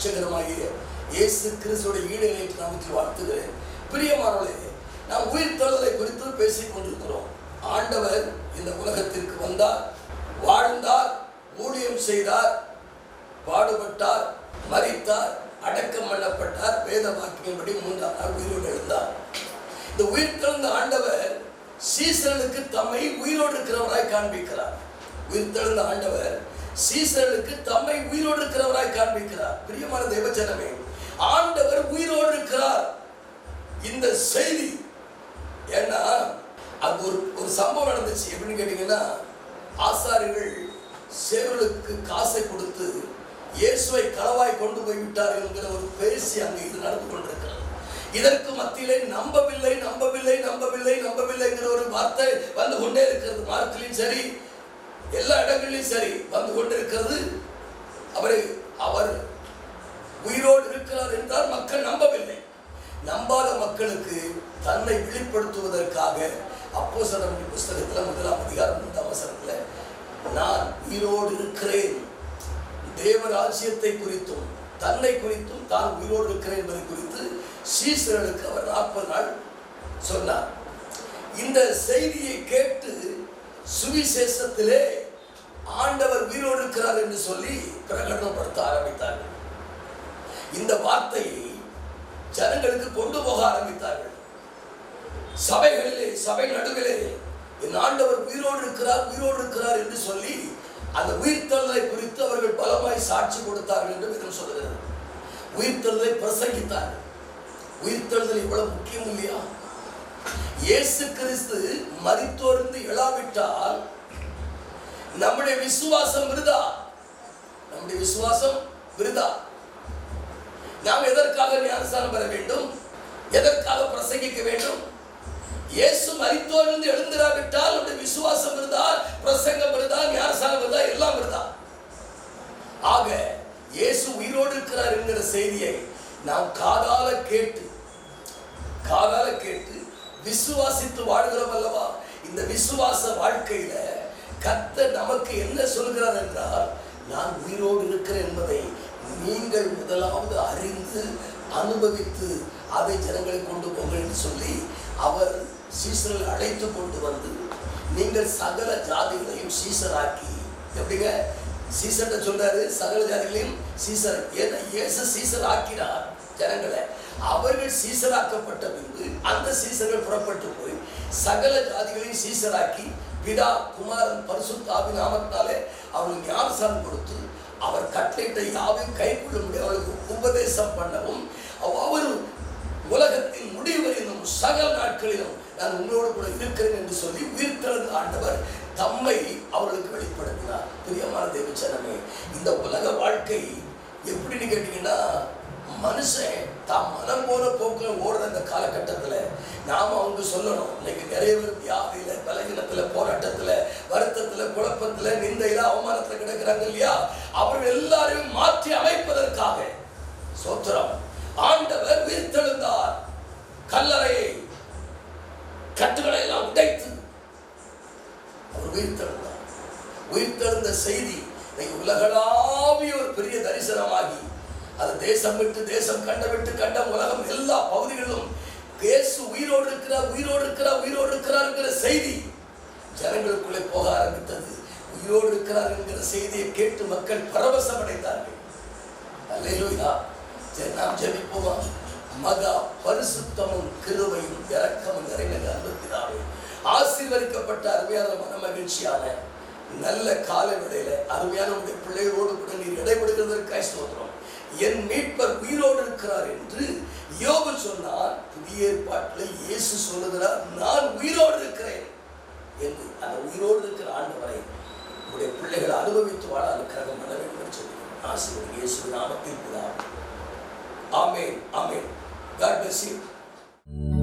இரட்சகருமாகிய இயேசு கிறிஸ்துவோட ஈடுநிலைக்கு நாமத்தில் வாழ்த்துகிறேன். பிரியமானவர்களே, நாம் உயிர்த்தெழுதலை குறித்து பேசிக் கொண்டிருக்கிறோம். ஆண்டவர் இந்த உலகத்திற்கு வந்தார், வாழ்ந்தார், ஊழியம் செய்தார், பாடுபட்டார், மரித்தார், அடக்கம் பண்ணப்பட்டார், வேத வாக்கியம்படி 3ஆம் நாள் உயிரோடு எழுந்தார். இந்த உயிர்த்தெழுந்த ஆண்டவர் சீசர்களுக்கு தம்மை உயிரோடு இருக்கிறவராய் காண்பிக்கிறார். உயிர்த்தெழுந்த ஆண்டவர் சீசர்களுக்கு தம்மை உயிரோடு இருக்கிறவராய் காண்பிக்கிறார். பிரியமான தேவஜனமே, ஆண்டவர் உயிரோடு இருக்கிறார். இந்த செய்தி ஏன்னா அது ஒரு சம்பவம் நடந்துச்சு. எப்படின்னு கேட்டீங்கன்னா, ஆசாரிகள் சேவலுக்கு காசை கொடுத்து இயேசுவை களவாய் கொண்டு போய்விட்டார் என்கிற ஒரு பேசி அங்கே இது நடந்து கொண்டிருக்கிறது. இதற்கு மத்தியிலே நம்பவில்லை நம்பவில்லை நம்பவில்லை நம்பவில்லைங்கிற ஒரு வார்த்தை வந்து கொண்டே இருக்கிறது. மார்க்கிலையும் சரி, எல்லா இடங்களிலும் சரி வந்து கொண்டிருக்கிறது. அவர் உயிரோடு இருக்கிறார் என்றால் மக்கள் நம்பவில்லை. நம்பாத மக்களுக்கு தன்னை வெளிப்படுத்துவதற்காக அப்போஸ்தலர் புத்தகத்தில் 1ஆம் அதிகாரம் 3ஆம் வசனத்தில் நான் உயிரோடு இருக்கிறேன், தேவராஜ்யத்தை குறித்தும் தன்னை குறித்தும் தான் உயிரோடு இருக்கிறேன் என்பதை குறித்து சீசர்களுக்கு அவர் 40 நாள் சொன்னார். இந்த செய்தியை கேட்டு சுவிசேஷத்திலே ஆண்டவர் உயிரோடு இருக்கிறார் என்று சொல்லி பிரகடனப்படுத்த ஆரம்பித்தார்கள். இந்த வார்த்தையை ஜனங்களுக்கு கொண்டு போக ஆரம்பித்தார்கள். சபைகளிலே, சபை நடுவிலே என் ஆண்டவர் உயிரோடு இருக்கிறார் என்று சொல்லி அந்த உயிர்த்தெழுதலை குறித்து அவர்கள் பலமாய் சாட்சி கொடுத்தார்கள் என்று வேதம் சொல்கிறது. உயிர்த்தெழுதலை பிரசங்கித்தார்கள். உயிர்த்தெழுதல் இவ்வளவு முக்கியம் இல்லையா? இயேசு கிறிஸ்து மரித்தோர்ந்து எழாவிட்டால் நம்முடைய விசுவாசம் விருதா. நம்முடைய விசுவாசம் விருதா. நாம் எதற்காக ஞானஸ்நானம் பெற வேண்டும்? எதற்காக பிரசங்கிக்க வேண்டும்? இயேசு மரித்தோரிலிருந்து எழுந்திராவிட்டால் நம்முடைய விசுவாசம் விருதா, பிரசங்கம் விருதா, ஞானஸ்நானம் விருதா, எல்லாம் விருதா. ஆக இயேசு உயிரோடு இருக்கிறார் என்கிற செய்தியை நாம் காதால கேட்டு விசுவாசித்து வாழ்கிறோம் அல்லவா? இந்த விசுவாச வாழ்க்கையில கர்த்தர் நமக்கு என்ன சொல்கிறார் என்றால், நான் உயிரோடு இருக்கிறேன் என்பதை நீங்கள் முதலாவது அறிந்து அனுபவித்து அதை ஜனங்களை கொண்டு போங்கள் என்று சொல்லி அவர் சீசரை அழைத்து கொண்டு வந்து, நீங்கள் சகல ஜாதிகளையும் சீசராக்கி, எப்படிங்க சீசர்கிட்ட சொல்றாரு, சகல ஜாதிகளையும் சீசர். ஏன்னா இயேசு சீசர் ஆக்கினார் ஜனங்களை. அவர்கள் சீசராக்கப்பட்ட பின்பு அந்த சீசர்கள் புறப்பட்டு போய் சகல ஜாதிகளையும் சீசராக்கி பிதா குமாரன் பரிசுத்த ஆவி நாமத்தாலே அவர்களுக்கு ஞானஸ்நானம் கொடுத்து அவர் கட்டளையிட்ட யாவையும் கைக்கொள்ளும்படி அவர்களுக்கு உபதேசம் பண்ணவும், அவர் உலகத்தின் முடிவு வரையிலும் சகல நாட்களிலும் நான் உங்களோடு கூட இருக்கிறேன் என்று சொல்லி உயிர்த்தெழுந்த ஆண்டவர் தம்மை அவர்களுக்கு வெளிப்படுத்தினார். பிரியமான தேவஜனமே, இந்த உலக வாழ்க்கை எப்படின்னு கேட்டீங்கன்னா, மனுஷன் தாம் மனம் போன போக்கில் ஓடுற இந்த காலகட்டத்தில் நாம் அவங்க சொல்லணும். இன்னைக்கு நிறைய பேர் வியாதியில, பலகீனத்தில், போராட்டத்தில், வருத்தத்தில், குழப்பத்தில், நிந்தையில், அவமானத்தில் கிடக்கிறாங்க இல்லையா? அவர்கள் எல்லாரையும் மாற்றி அமைப்பதற்காக சோத்திரம் ஆண்டவர் உயிர்த்தெழுந்தார். கல்லறையை கட்டுகளை எல்லாம் உடைத்து அவர் உயிர்த்தெழுந்தார். உயிர்த்தெழுந்த செய்தி உலகளாவிய ஒரு பெரிய தரிசனமாகி அது தேசம் விட்டு தேசம், கண்டம் விட்டு கண்டம், உலகம் எல்லா பகுதிகளிலும் இயேசு உயிரோடு இருக்கிறார் என்கிற செய்தி ஜனங்களுக்குள்ளே போக ஆரம்பித்தது. உயிரோடு இருக்கிறார் என்கிற செய்தியை கேட்டு மக்கள் பரவசம் அடைந்தார்கள். அல்லேலூயா. நாம் ஜெபிப்போமா? மகா பரிசுத்தமும் கிருபையும் இரக்கமும் நிறைந்த அன்புத்தினாலே ஆசீர்வதிக்கப்பட்ட அருமையான மன மகிழ்ச்சியான நல்ல காலை வேளையில அருமையான உடைய பிள்ளைகளோடு கூட நீர் இடைபடுகிறதற்காக ஸ்தோத்திரம். என் மீட்பர் உயிரோடு இருக்கிறார் என்று யோபு சொன்னார். புதிய ஏற்பாட்டில் இயேசு சொல்லுகிறார், நான் உயிரோடு இருக்கிறேன் என்று. அந்த உயிரோடு இருக்கிற ஆண்டவரை உடைய பிள்ளைகளை அனுபவித்து வாழ அனுக்கிரகம் பண்ண வேண்டும் என்று சொல்லி ஆசீர்வதி இயேசு நாமத்தில். ஆமென், ஆமென். God bless you.